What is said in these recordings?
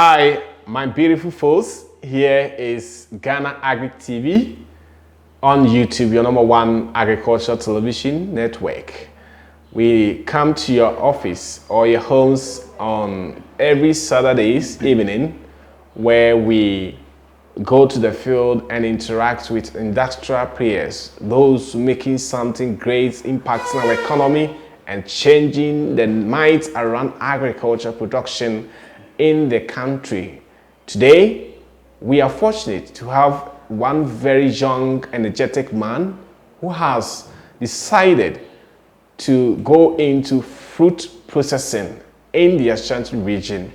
Hi, my beautiful folks. Here is Ghana Agri TV on YouTube, your #1 agricultural television network. We come to your office or your homes on every Saturday's evening, where we go to the field and interact with industrial players, those making something great, impacting our economy and changing the minds around agriculture production in the country. Today, we are fortunate to have one very young, energetic man who has decided to go into fruit processing in the Ashanti region.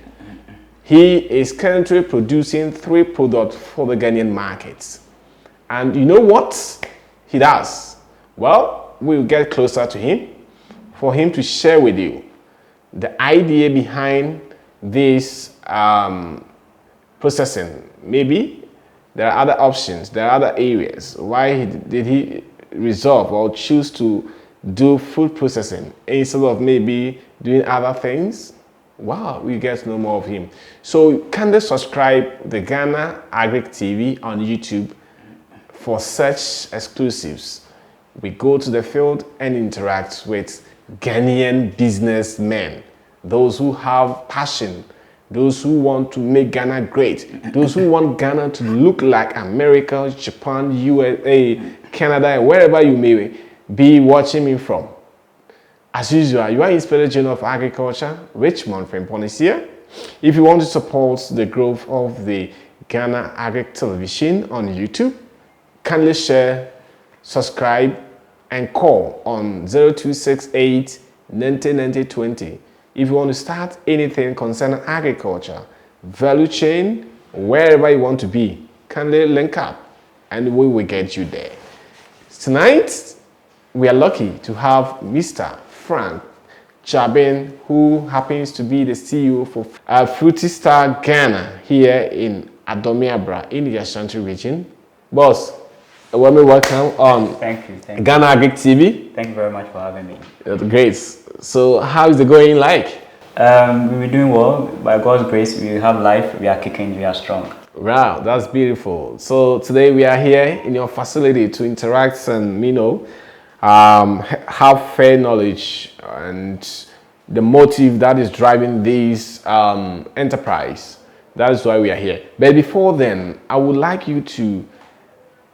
He is currently producing 3 products for the Ghanaian markets. And you know what he does? Well, we'll get closer to him for him to share with you the idea behind this processing. Maybe there are other options, there are other areas. Why did he resolve or choose to do food processing instead of maybe doing other things? Wow, we get to know more of him. So kindly subscribe the Ghana Agri TV on YouTube for such exclusives. We go to the field and interact with Ghanaian businessmen, those who have passion, those who want to make Ghana great, those who want Ghana to look like America, Japan, USA, Canada, wherever you may be watching me from. As usual, you are Inspired Journal of Agriculture, Richmond Frimpong is here. If you want to support the growth of the Ghana Agri Television on YouTube, kindly share, subscribe, and call on 0268 90 20. If you want to start anything concerning agriculture, value chain, wherever you want to be, kindly link up and we will get you there. Tonight, we are lucky to have Mr. Frank Chabin, who happens to be the CEO for Fruity Star Ghana here in Adomiabra in the Ashanti region. Boss, welcome on Thank you. Ghana Agri TV. Thank you very much for having me. Great. So how is it going like? We're doing well. By God's grace, we have life, we are kicking, we are strong. Wow, that's beautiful. So today we are here in your facility to interact and, have fair knowledge and the motive that is driving this enterprise. That is why we are here. But before then, I would like you to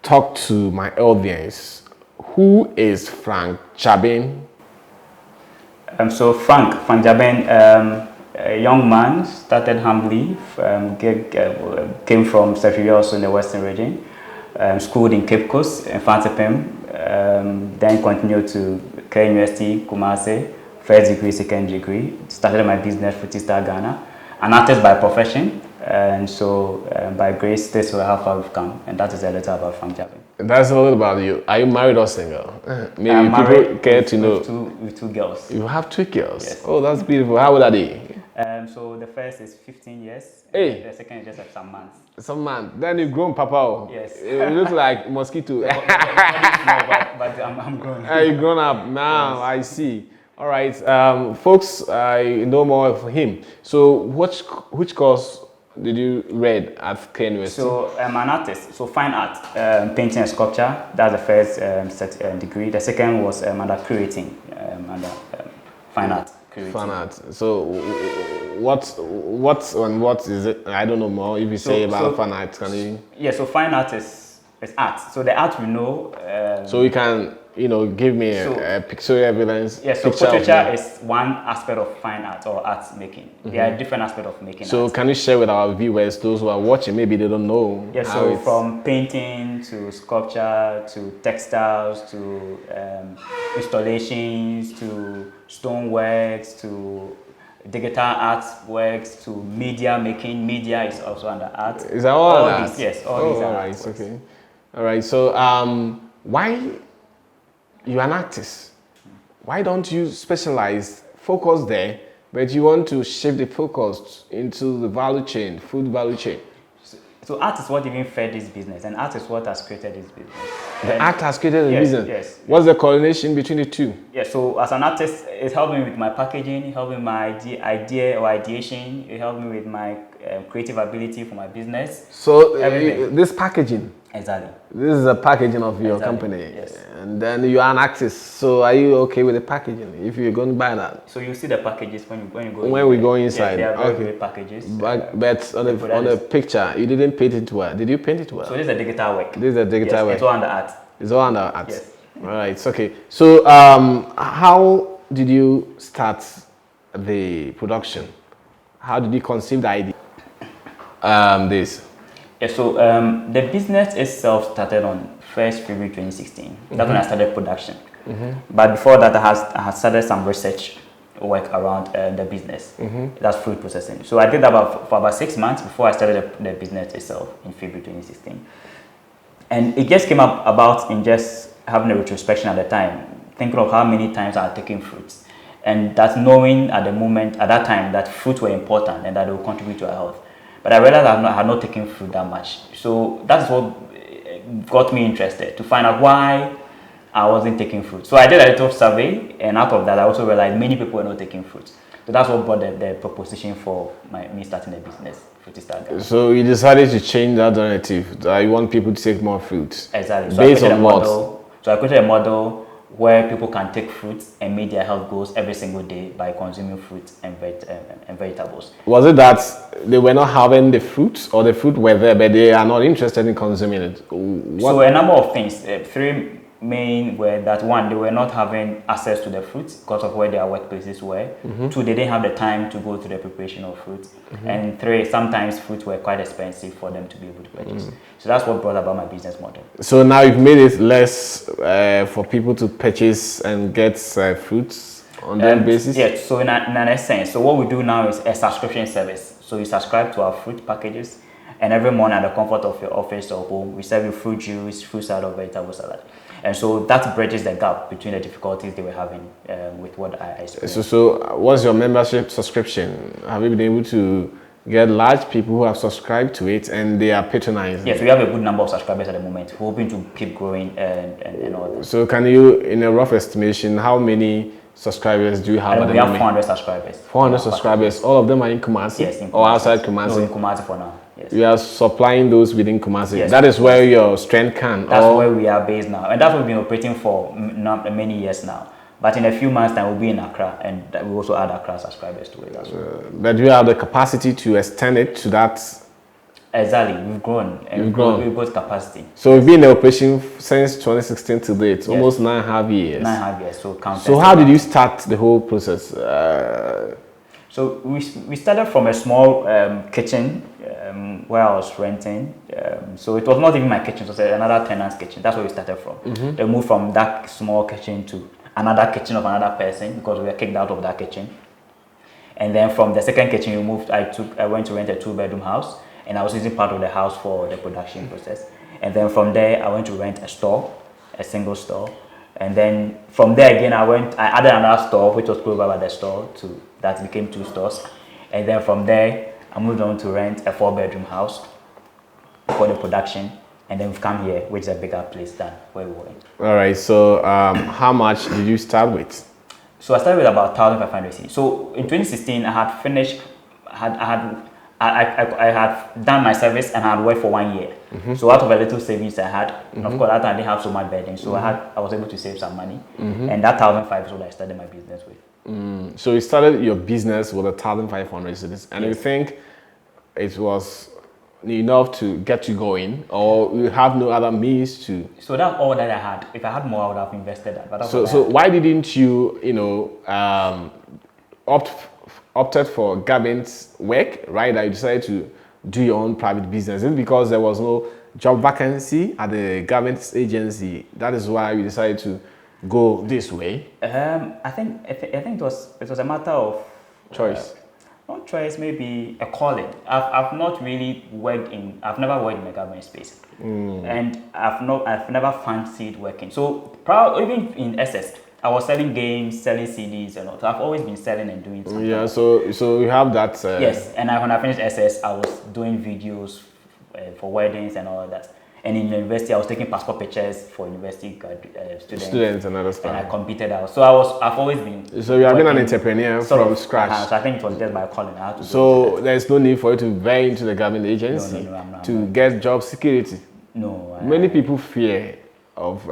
talk to my audience. Who is Frank Chabin? So Frank Jabin, a young man, started humbly, came from Sefiri, also in the Western region, schooled in Cape Coast, in Fantipem, then continued to K University, Kumasi, first degree, second degree, started my business, Fruity Star Ghana, an artist by profession, and so by grace, this is how far we've come, and that is a little about Frank Jabin. That's a little about you. Are you married or single? Maybe I'm people care to know. With two girls. You have 2 girls? Yes. Oh, that's beautiful. How old are they? So the first is 15 years, Hey. the second is just like some months. Some man. Then you've grown, Papa. Yes. You look like mosquito. No, but I'm grown. You've grown up now. Yes. I see. All right, folks. I know more of him. So, which course did you read at K University? So I'm an artist. So fine art, painting and sculpture. That's the first degree. The second was under curating, under fine art. Curating. Fine art. So, what is it? I don't know more. If you say about fine art, can you? Yeah. So fine art is art. So the art we know. So you can, give me a pictorial evidence. Yeah. So portraiture is one aspect of fine art or art making. There are different aspects of making. So art. Can you share with our viewers, those who are watching, maybe they don't know? Yeah. So from painting to sculpture to textiles to installations to stoneworks to digital artworks to media making. Media is also under art. Is that all art? These, yes, all these are right. artworks. Okay. All right. So why you're an artist? Why don't you specialize, focus there, but you want to shift the focus into the value chain, food value chain? So art is what even fed this business, and art is what has created this business. The art has created the business? Yes. What's the correlation between the two? Yeah, so as an artist, it helped me with my packaging, it helped me with my idea or ideation, it helped me with my creative ability for my business. So Everything. this packaging. Exactly. This is a packaging of your Exactly, company. yes. And then you are an artist. So are you okay with the packaging if you're going to buy that? So you see the packages when you go. When we go inside. Yes, they are very Okay. great packages. But on the picture, you didn't paint it well. Did you paint it well? So this is a digital work. This is a digital Yes, work. it's all under art. It's all under art. Yes. All right. It's okay. So how did you start the production? How did you conceive the idea? This. Yeah, so the business itself started on 1st February 2016. That's when I started production. But before that, I had started some research work around the business. That's food processing. So I did that for about 6 months before I started the business itself in February 2016. And it just came up about in just having a retrospection at the time, thinking of how many times I had taken fruits. And that knowing at that time, that fruits were important and that they would contribute to our health. But I realized I had not taken fruit that much. So that's what got me interested, to find out why I wasn't taking fruit. So I did a little survey, and out of that, I also realized many people were not taking fruit. So that's what brought the proposition for me starting a business, Fruitista Ghana. So you decided to change that narrative, that you want people to take more fruit. Exactly. So Based on what? So I created a model where people can take fruits and meet their health goals every single day by consuming fruits and vegetables. Was it that they were not having the fruit, or the fruit were there but they are not interested in consuming it? So a number of things. Three main were that: one, they were not having access to the fruits because of where their workplaces were. Two, they didn't have the time to go to the preparation of fruits. And three, sometimes fruits were quite expensive for them to be able to purchase. So that's what brought about my business model. So now you've made it less for people to purchase and get fruits on that basis? Yes, so in an essence, so what we do now is a subscription service. So you subscribe to our fruit packages, and every morning at the comfort of your office or home, we serve you fruit juice, fruit salad, or vegetable salad. And so that bridges the gap between the difficulties they were having with what I experienced. So what's your membership subscription? Have you been able to get large people who have subscribed to it and they are patronizing? Yes, we have a good number of subscribers at the moment. We're hoping to keep growing and all that. So can you, in a rough estimation, how many subscribers do you have at the moment? We have 400 subscribers. 400 subscribers. All of them are in Kumasi? Yes, in Kumasi. Or outside Kumasi? No, in Kumasi for now. Yes. You are supplying those within Kumasi. Yes. That is where your strength can. That's where we are based now, and that's what we've been operating for many years now. But in a few months' time, we'll be in Accra, and we also add Accra subscribers to it as well. But you have the capacity to extend it to that. Exactly, we've grown. And You've grown. We've got capacity. So we've been in operation since 2016 to date, almost 9.5 years. 9.5 years. So how did you start the whole process? So we started from a small kitchen where I was renting. So it was not even my kitchen; it was another tenant's kitchen. That's where we started from. They moved from that small kitchen to another kitchen of another person because we were kicked out of that kitchen. And then from the second kitchen, we moved. I went to rent a 2-bedroom house, and I was using part of the house for the production process. And then from there, I went to rent a store, a single store. And then from there again, I added another store, which was close by the store, that became 2 stores. And then from there, I moved on to rent a 4-bedroom house for the production. And then we've come here, which is a bigger place than where we were. All right. So how much did you start with? So I started with about 1,500. So in 2016, I had finished, I had done my service and I had worked for 1 year. So out of a little savings I had, and of course that time I didn't have so much burden, so I was able to save some money, and that 1,500 is what I started my business with. So you started your business with 1,500 cedis, and you think it was enough to get you going, or you have no other means to? So that's all that I had. If I had more, I would have invested that. But so why didn't you, opted for Gabin's work, right? That you decided to do your own private business? Is it because there was no job vacancy at the Gabin's agency? That is why you decided to go this way? I think it was a matter of choice. Not choice, maybe a calling. I've not really worked in. I've never worked in the government space, and I've never fancied working. So even in SS, I was selling games, selling CDs, and all. So I've always been selling and doing something. Yeah. So you have that. Yes, and when I finished SS, I was doing videos for weddings and all of that. And in university, I was taking passport pictures for university students and other stuff. And I competed out. So I've always been. So you have been an entrepreneur from scratch. So I think it was just by calling. I had to so there's no need for you to veer into the government agency to get job security. No. Many people fear of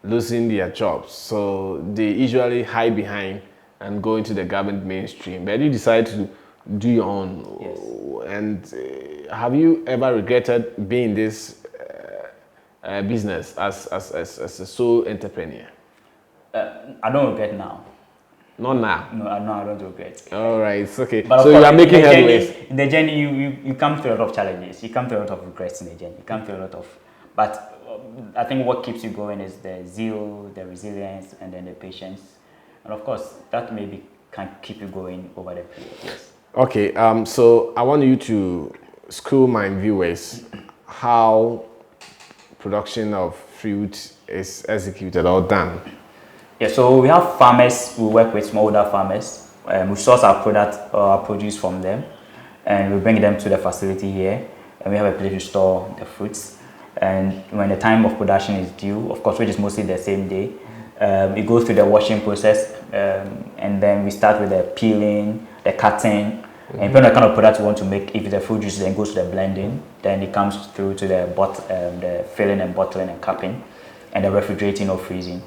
losing their jobs, so they usually hide behind and go into the government mainstream. But you decide to do your own. Yes. And have you ever regretted being this business as a sole entrepreneur? I don't regret now. Not now. No, I don't regret. All right, it's okay. But so you are making headways. In the journey, you come through a lot of challenges. You come through a lot of regrets in the journey. You come through a lot of, but I think what keeps you going is the zeal, the resilience, and then the patience, and of course that maybe can keep you going over the period. Yes. Okay. So I want you to school my viewers how production of fruit is executed or done. Yeah, so we have farmers. We work with smallholder farmers. We source our product or our produce from them, and we bring them to the facility here, and we have a place to store the fruits. And when the time of production is due, of course, which is mostly the same day, it goes through the washing process, and then we start with the peeling, the cutting, and depending on the kind of product you want to make. If the fruit juice then goes to the blending, then it comes through to the filling and bottling and capping, and the refrigerating or freezing.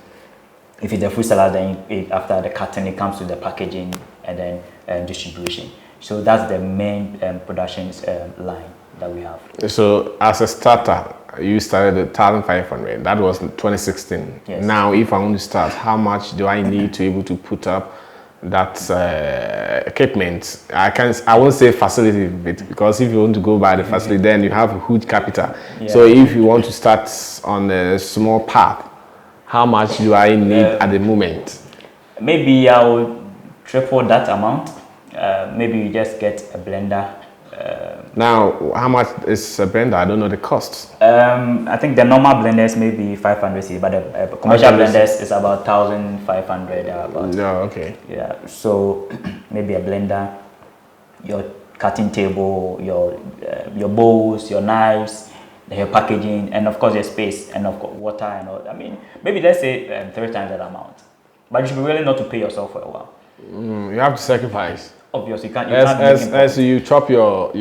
If it's the fruit salad, then after the cutting, it comes to the packaging and then distribution. So that's the main production line that we have. So as a starter, you started at 1,500. That was 2016. Yes. Now, if I want to start, how much do I need to be able to put up that equipment? I won't say facility, because if you want to go by the facility, then you have a huge capital. Yeah. So if you want to start on a small path, how much do I need at the moment? Maybe I will triple that amount. Maybe you just get a blender. Now, how much is a blender? I don't know the cost. I think the normal blenders may be 500 but the commercial blenders is about 1,500. No, okay. Yeah, so maybe a blender, your cutting table, your bowls, your knives, your packaging, and of course your space, and of course water and all. I mean, maybe let's say 3 times that amount. But you should be willing not to pay yourself for a while. You have to sacrifice. Obviously, you can't. As you chop your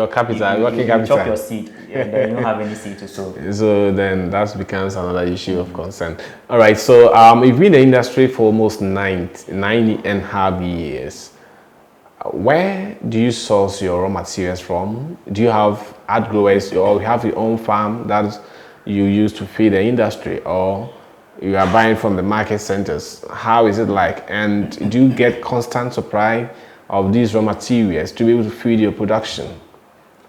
capital, working capital. Chop your seed, and then you don't have any seed to sow. So then that becomes another issue of concern. All right. So you've been in the industry for almost 9.5 years. Where do you source your raw materials from? Do you have ad growers, or you have your own farm that you use to feed the industry, or you are buying from the market centers? How is it like? And do you get constant supply of these raw materials to be able to feed your production?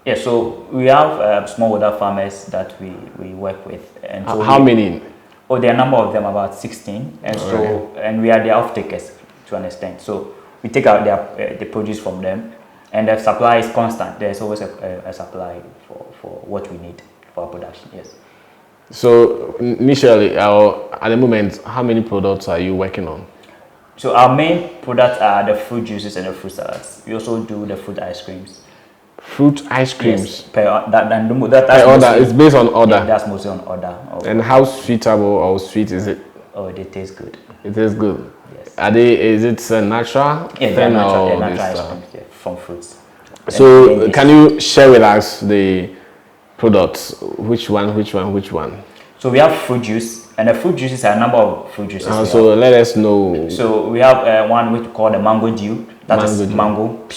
Yeah, so we have smallholder farmers that we work with. And so how many? Oh, there are a number of them, about 16. And and we are the off-takers to an extent. So we take out the produce from them, and the supply is constant. There's always a supply for what we need for our production, yes. So initially, at the moment, how many products are you working on? So our main products are the fruit juices and the fruit salads. We also do the fruit ice creams. Fruit ice creams? Yes, per order. It's based on order? Yeah, that's mostly on order. And how sweetable or sweet is it? Oh, they taste good. It tastes good? Yes. Is it natural? Yeah, they're natural ice creams from fruits. So can you share with us the products? Which one? So we have fruit juice, and the fruit juices are a number of fruit juices. So let us know. So we have one which we call the mango dew. That is mango.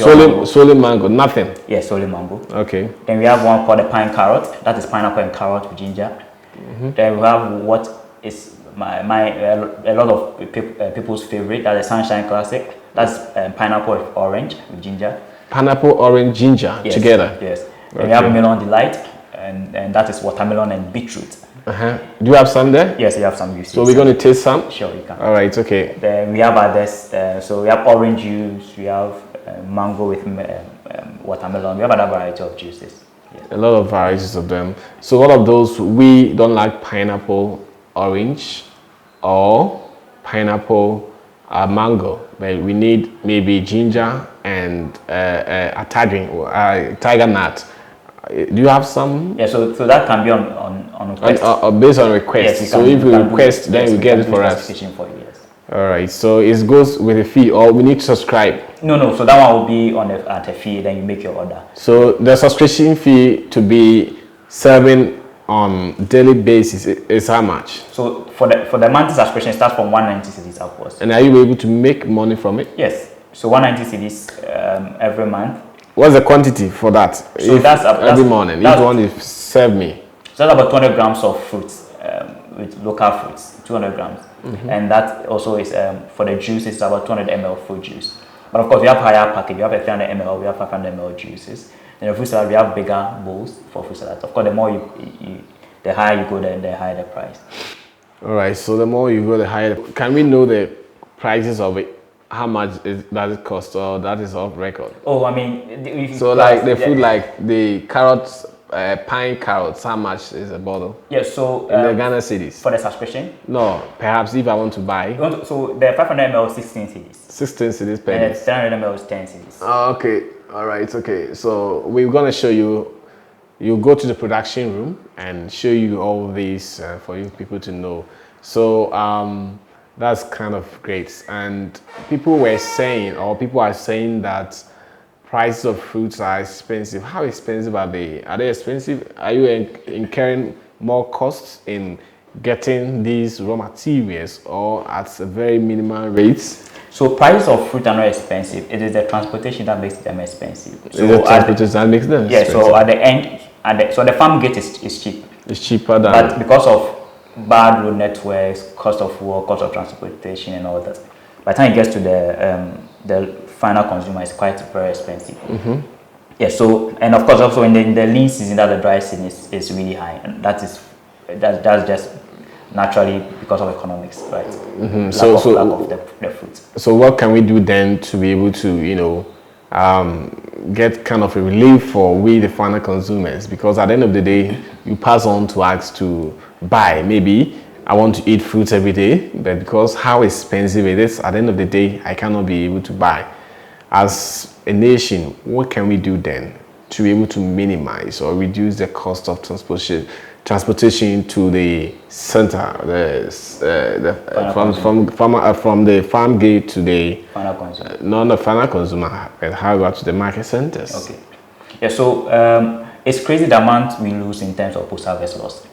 Solely mango, nothing? Yes, solely mango. Okay. Then we have one called the pine carrot. That is pineapple and carrot with ginger. Then we have what is a lot of people's favorite. That is sunshine classic. That's pineapple with orange with ginger. Pineapple, orange, ginger together? Yes. Okay. Then we have melon delight, and that is watermelon and beetroot. Do you have some there? Yes, we have some. So we're going to taste some? Sure, you can. All right, okay. Then we have others. So we have orange juice, we have mango with watermelon. We have another variety of juices. Yes. A lot of varieties of them. So all of those, we don't like pineapple, orange, or pineapple, mango. But we need maybe ginger and a tiger nut. Do you have some? Yeah, so that can be on request. Based on request. Yes, so if we request, then we get it for us. For you, yes. All right. So it goes with a fee, or we need to subscribe. No. So that one will be at a fee. Then you make your order. So the subscription fee to be serving on daily basis is how much? So for the monthly subscription, it starts from 190 cedis upwards. And are you able to make money from it? Yes. So 190 cedis every month. What's the quantity for that? So that's every morning. Each one is serve me. So that's about 200 grams of fruits with local fruits, 200 grams. And that also is for the juice. It's about 200 ml fruit juice. But of course, we have higher package. We have a 300 ml. We have 500 ml juices. And the fruit salad, we have bigger bowls for fruit salad. Of course, the more the higher you go, then the higher the price. All right. So the more you go, the higher. Can we know the prices of it? How much does it cost, or that is off record? Oh, I mean, so like the food, like the carrots, pine carrots, how much is a bottle? Yes, so in the Ghana Cedis. For the subscription? No, perhaps if I want to buy. So the 500 ml is 16 cedis. 16 cedis per day. And 300 ml is 10 cedis. Oh, okay, all right, okay. So we're gonna show you. You go to the production room and show you all these for you people to know. So that's kind of great. And people were saying, or people are saying that prices of fruits are expensive. How expensive are they? Are they expensive? Are you incurring more costs in getting these raw materials, or at a very minimal rates? So prices of fruit are not expensive. It is the transportation that makes them expensive. So the transportation that makes them expensive. So at the end, so the farm gate is cheap. It's cheaper than. But because of bad road networks, cost of work, cost of transportation, and all that, by the time it gets to the final consumer, it's quite very expensive. Yeah. So, and of course, also in the lean season, that the dry season is really high, and that's just naturally because of economics, right? Lack of the fruit. So what can we do then to be able to, get kind of a relief for we the final consumers? Because at the end of the day, you pass on to ask to buy. Maybe I want to eat fruits every day, but because how expensive it is, at the end of the day, I cannot be able to buy. As a nation, what can we do then to be able to minimize or reduce the cost of transportation to the center, from the farm gate to the final consumer? Not the final consumer, but how about to the market centers? Okay. Yeah. So it's crazy the amount we lose in terms of post-harvest loss.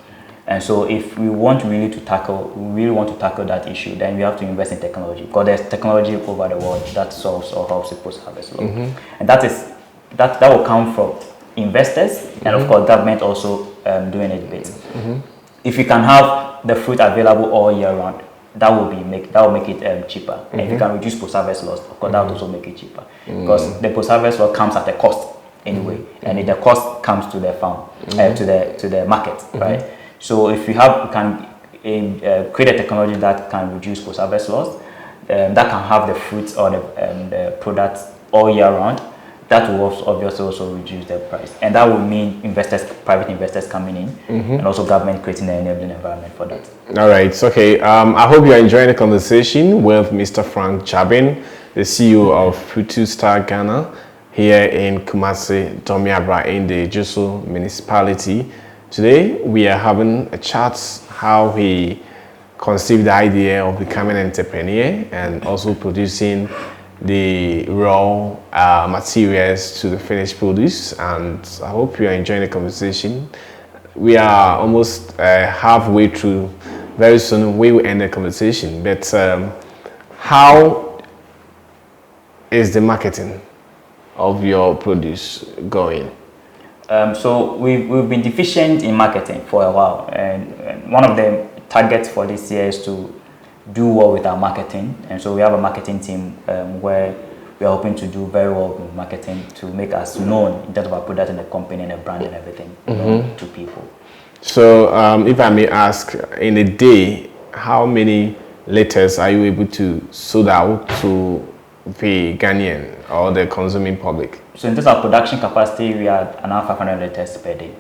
And so if we want really to tackle that issue, then we have to invest in technology, because there's technology over the world that solves or helps with post-harvest loss. And that will come from investors and of course government also doing it bit. If you can have the fruit available all year round, that will make it cheaper. And if you can reduce post-harvest loss, of course that will also make it cheaper, because the post-harvest loss comes at a cost anyway, and the cost comes to the farm, to the market, right? So if you can create a technology that can reduce post-harvest loss, that can have the fruits or the products all year round, that will obviously also reduce the price. And that will mean private investors coming in, and also government creating an enabling environment for that. All right, okay. I hope you're enjoying the conversation with Mr. Frank Jabin, the CEO of Fruit Star Ghana, here in Kumasi, Tomiabra, in the Jusso municipality. Today, we are having a chat how he conceived the idea of becoming an entrepreneur and also producing the raw materials to the finished produce. And I hope you are enjoying the conversation. We are almost halfway through. Very soon, we will end the conversation. But how is the marketing of your produce going? So we've been deficient in marketing for a while, and one of the targets for this year is to do well with our marketing. And so we have a marketing team where we are hoping to do very well with marketing to make us known in terms of our product and the company and the brand and everything to people. So if I may ask, in a day, how many liters are you able to sold out to the Ghanaian or the consuming public? So in terms of production capacity, we are around 500 liters per day.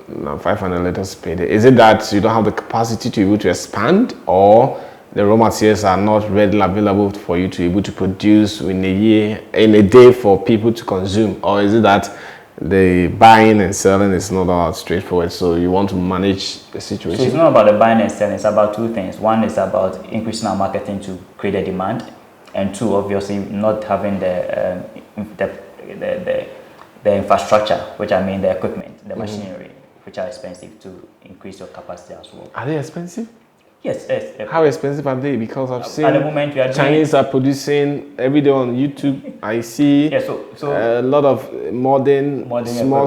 Now 500 liters per day. Is it that you don't have the capacity to be able to expand, or the raw materials are not readily available for you to be able to produce in a day for people to consume? Or is it that the buying and selling is not all straightforward. So you want to manage the So situation. it's not about the buying and selling. It's about two things. One is about increasing our marketing to create a demand, and two, obviously, not having the infrastructure, which I mean the equipment, the machinery, which are expensive to increase your capacity as well. Are they expensive? Yes. How expensive are they? Because I've seen at the moment we are Chinese are producing every day on YouTube. I see so a lot of modern small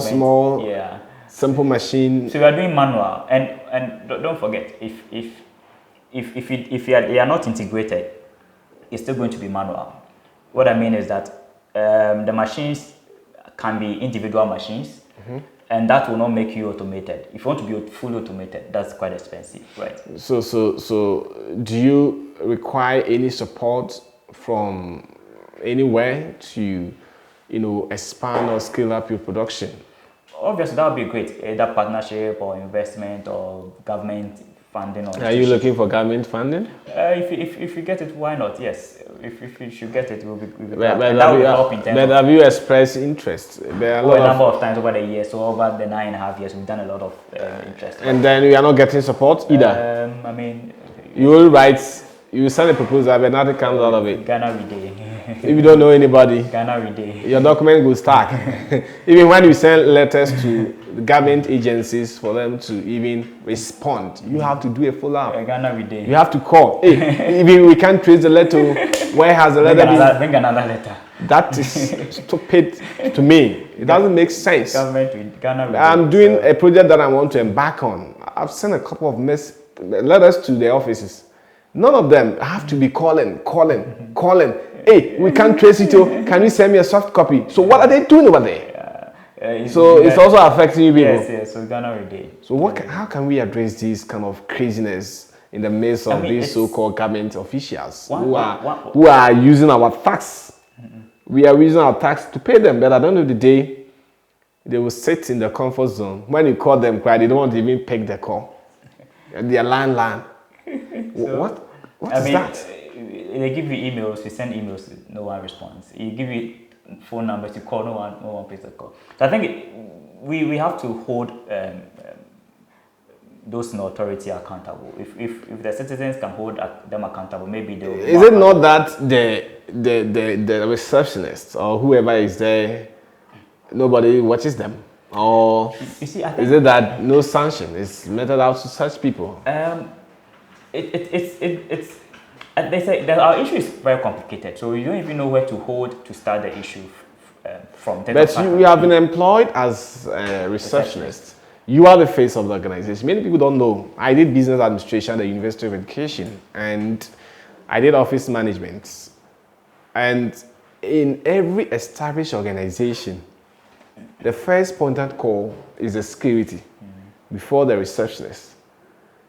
simple machine. So we are doing manual, and don't forget, if they are not integrated, it's still going to be manual. What I mean is that the machines can be individual machines, and that will not make you automated. If you want to be fully automated, that's quite expensive, right? So do you require any support from anywhere to, expand or scale up your production? Obviously, that would be great. Either partnership or investment or government funding. Are you looking for government funding? If you get it, why not? Yes. If you should get it, we'll be glad. But have you expressed interest? There are a number of times over the years. So over the 9.5 years, we've done a lot of interest. And then we are not getting support either. I mean, you will write, you will send a proposal, but nothing comes out of it. Ghana we day. If you don't know anybody, Ghana we day. Your document will stack. Even when you send letters to government agencies for them to even respond, you have to do a follow-up. Ghana we day. You have to call. Hey, even we can't trace the letter. Where has the letter been? Bring another letter. That is stupid to me. It doesn't make sense. I'm doing a project that I want to embark on. I've sent a couple of letters to the offices. None of them have to be calling. Hey, we can't trace it. Can you send me a soft copy? So what are they doing over there? It's also affecting you people. Yes. So Ghana we day. So how can we address this kind of craziness in the midst of these so-called government officials who are using our tax? We are using our tax to pay them, but at the end of the day, they will sit in the comfort zone. When you call them, they don't want to even pick the call. They are land. So, what is that? They give you emails, you send emails, no one responds. You give you phone numbers, you call, no one picks the call. So I think we have to hold those in authority accountable. If the citizens can hold them accountable, maybe they will. Is it not that the receptionist or whoever is there, nobody watches them? Or you see, I think, is it that no sanction is meted out to such people? It's they say that our issue is very complicated, so you don't even know where to start the issue from. But you have been employed as a receptionist. You are the face of the organization. Many people don't know. I did business administration at the University of Education, and I did office management. And in every established organization, the first point of call is the security before the receptionist.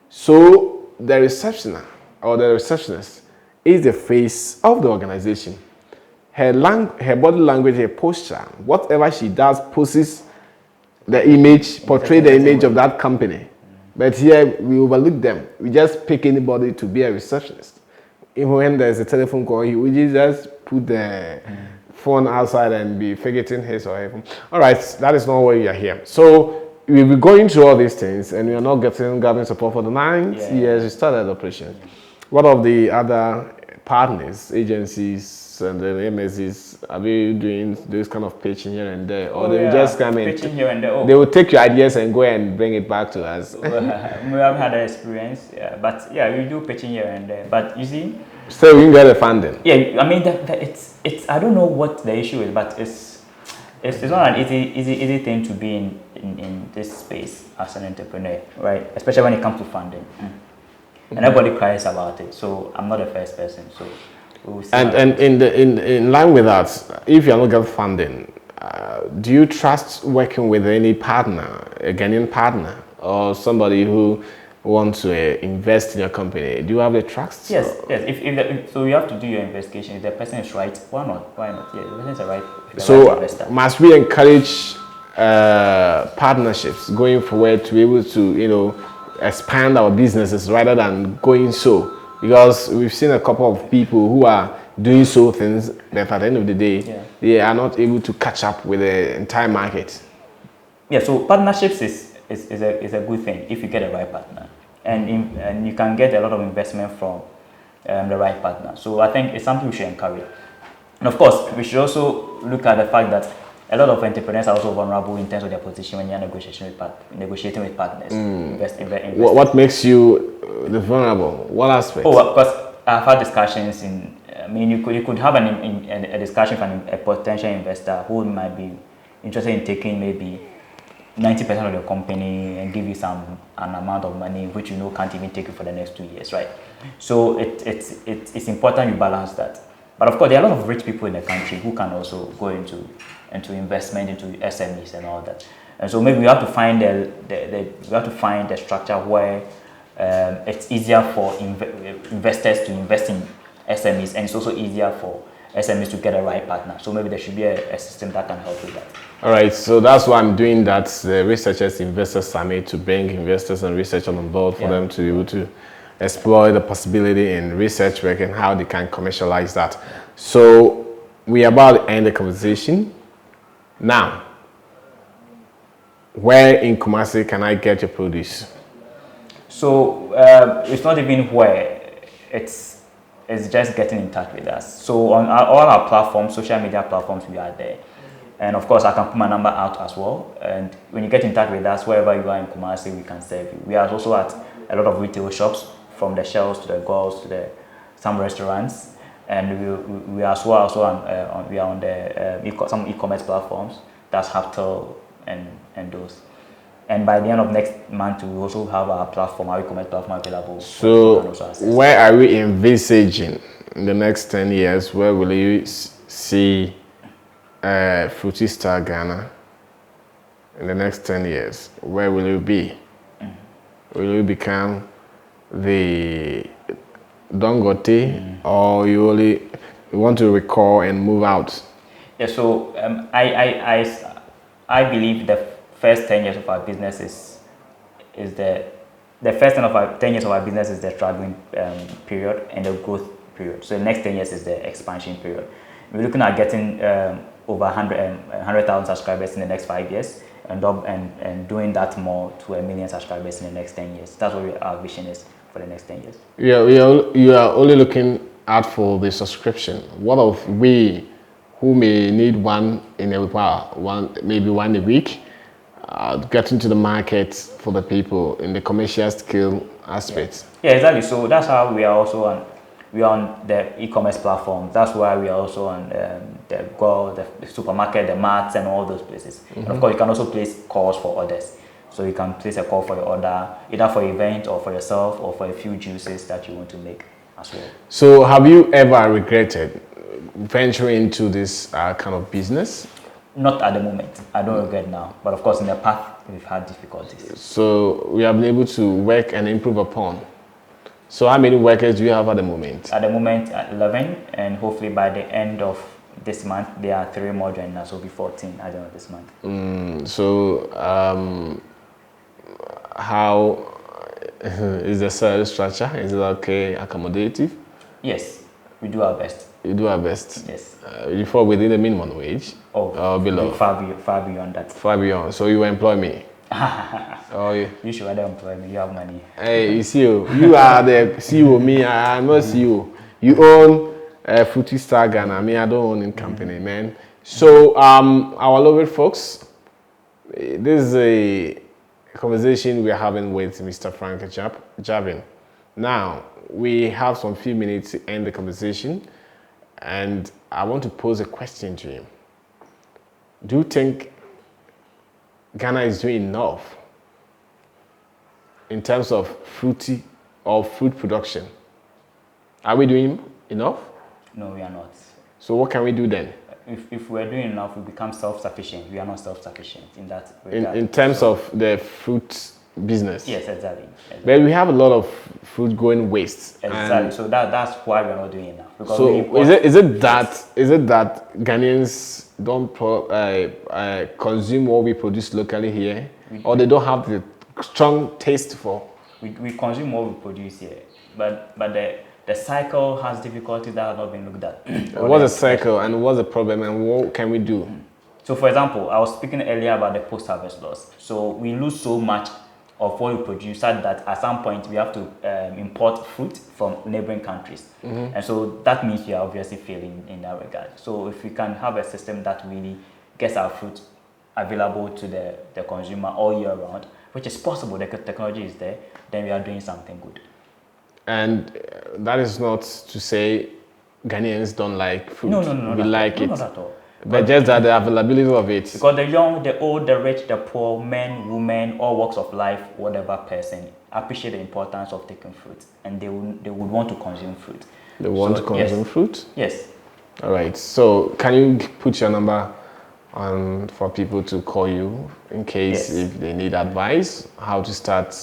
So the receptioner or the receptionist is the face of the organization. Her body language, her posture, whatever she does poses the image, portray the image of that company. But here we overlook them. We just pick anybody to be a receptionist. Even when there's a telephone call, we just put the phone outside and be forgetting his or her phone. All right, that is not why we are here. So we'll be going through all these things, and we are not getting government support for the 9 years we started operation. What of the other partners, agencies, and the MSCs, are we doing those kind of pitching here and there? Or they will just come in, here and there. They will take your ideas and go and bring it back to us? We have had an experience, but we do pitching here and there. But you see, still we can get the funding. Yeah, I mean, it's I don't know what the issue is, but it's not an easy thing to be in this space as an entrepreneur, right? Especially when it comes to funding. And everybody cries about it, so I'm not the first person. So we'll see. And in line with that, if you are not getting funding, do you trust working with any partner, a Ghanaian partner, or somebody who wants to invest in your company? Do you have the trust? Yes. So you have to do your investigation. If the person is right, why not? Yeah, the person is right. So must we encourage partnerships going forward to be able to expand our businesses rather than going so? Because we've seen a couple of people who are doing so things that at the end of the day they are not able to catch up with the entire market. Yeah, so partnerships is a good thing if you get a right partner, and you can get a lot of investment from the right partner. So I think it's something we should encourage. And of course, we should also look at the fact that a lot of entrepreneurs are also vulnerable in terms of their position when you're negotiating with partners. What makes you the vulnerable? What aspect? Oh, because I've had discussions in. I mean, you could have a discussion with a potential investor who might be interested in taking maybe 90% of your company and give you an amount of money which you know can't even take you for the next 2 years, right? So it's important you balance that. But of course, there are a lot of rich people in the country who can also go into investment, into SMEs and all that. And so maybe we have to find the structure where it's easier for investors to invest in SMEs, and it's also easier for SMEs to get a right partner. So maybe there should be a system that can help with that. All right, so that's why I'm doing that Researchers Investors Summit, to bring investors and researchers on board for them to be able to explore the possibility in research work and how they can commercialize that. So we are about to end the conversation. Now, where in Kumasi can I get your produce? So it's not even where, it's just getting in touch with us. So on all our platforms, social media platforms, we are there. And of course, I can put my number out as well. And when you get in touch with us, wherever you are in Kumasi, we can serve you. We are also at a lot of retail shops, from the Shells to the Gulls to some restaurants. And we are as well we are on some e-commerce platforms. That's Haptel and those. And by the end of next month, we also have our platform, our e-commerce platform available. So where are we envisaging in the next 10 years? Where will you see Fruity Star Ghana in the next 10 years? Where will you be? Will you become the Dangote, or you want to recall and move out? Yeah, so I believe the first 10 years of our business is the first 10 years of our business is the struggling period and the growth period. So the next 10 years is the expansion period. We're looking at getting over 100,000 subscribers in the next 5 years, and doing that more to 1 million subscribers in the next 10 years. That's what our vision is for the next 10 years. Yeah, you are only looking out for the subscription. What of we who may need one in a while, maybe one a week, get into the market for the people in the commercial scale aspect? Yeah, exactly. So that's how we are also on. We are on the e-commerce platform. That's why we are also on the Go, the supermarket, the marts, and all those places. And of course, you can also place calls for orders. So you can place a call for your order, either for an event or for yourself or for a few juices that you want to make as well. So have you ever regretted venturing into this kind of business? Not at the moment. I don't regret now. But of course, in the past, we've had difficulties. So we have been able to work and improve upon. So how many workers do you have at the moment? At the moment, 11, and hopefully by the end of this month, there are 3 more joining us, so it'll be 14 at the end of this month. So how is the salary structure? Is it okay, accommodative? Yes, we do our best. You do our best? Yes. You fall within the minimum wage? Or below? Far beyond that. Far beyond. So you employ me? Oh, yeah. You should rather employ me. You have money. Hey, you see, you are the CEO. Me, I'm not CEO. You own Fruity Star Ghana. Me, I don't own in company, man. So, our lovely folks, this is a conversation we're having with Mr. Frank Jabin. Now, we have some few minutes to end the conversation, and I want to pose a question to him. Do you think Ghana is doing enough in terms of fruit production? Are we doing enough? No, we are not. So what can we do then? If we're doing enough, we become self-sufficient. We are not self-sufficient in that regard. In terms of the fruit business? Yes, exactly. But we have a lot of fruit going waste. Exactly. So that's why we're not doing enough. Because so is it that Ghanaians don't consume what we produce locally here, or they don't have the strong taste for? We consume what we produce here, but the cycle has difficulties that have not been looked at. What's the cycle and what's the problem and what can we do? So for example, I was speaking earlier about the post-harvest loss. So we lose so much of what we produce such that at some point we have to import fruit from neighboring countries. And so that means we are obviously failing in that regard. So if we can have a system that really gets our fruit available to the consumer all year round, which is possible, the technology is there, then we are doing something good. And that is not to say Ghanaians don't like fruit. No, we like it. Not at all. But just that the availability of it. Because the young, the old, the rich, the poor, men, women, all walks of life, whatever person, appreciate the importance of taking fruit, and they would want to consume fruit. They want to consume fruit? Yes. All right. So can you put your number on for people to call you in case if they need advice how to start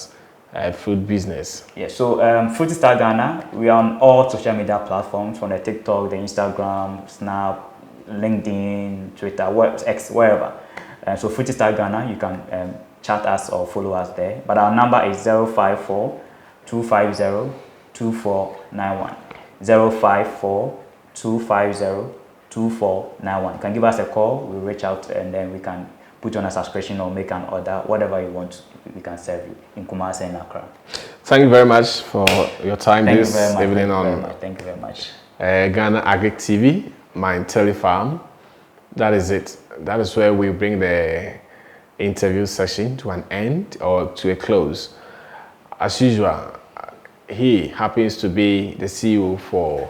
a fruit business? Yes. So Fruity Star Ghana, we are on all social media platforms, from the TikTok, the Instagram, Snap, LinkedIn, Twitter, X, wherever. So Fruity Star Ghana, you can chat us or follow us there. But our number is 054 250 2491. 054 250 2491. You can give us a call, we'll reach out, and then we can put you on a subscription or make an order, whatever you want, we can serve you in Kumasi and Accra. Thank you very much for your time this evening Thank you very much. Ghana Agric TV, my Telefarm. That is it. That is where we bring the interview session to an end or to a close. As usual, he happens to be the CEO for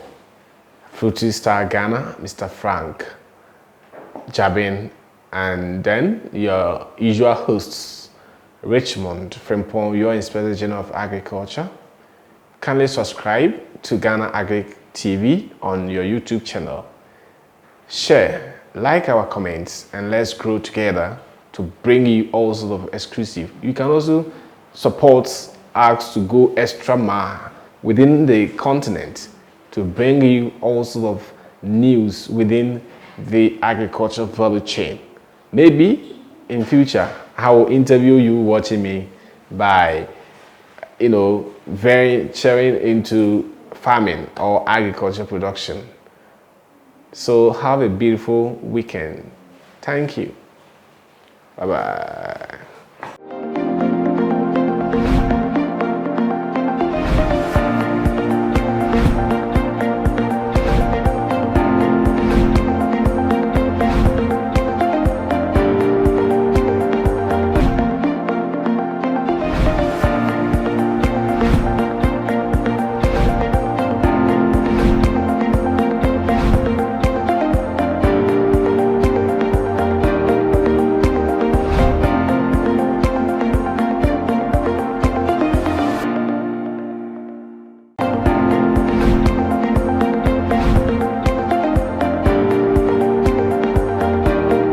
Fruity Star Ghana, Mr. Frank Jabin, and then your usual hosts, Richmond Frimpong, your Inspector General of Agriculture. Kindly subscribe to Ghana Agric TV on your YouTube channel. Share, like our comments, and let's grow together to bring you all sorts of exclusive. You can also support us to go extra mile within the continent to bring you all sorts of news within the agricultural value chain. Maybe in future, I will interview you watching me by, very sharing into farming or agriculture production. So have a beautiful weekend. Thank you. Bye-bye.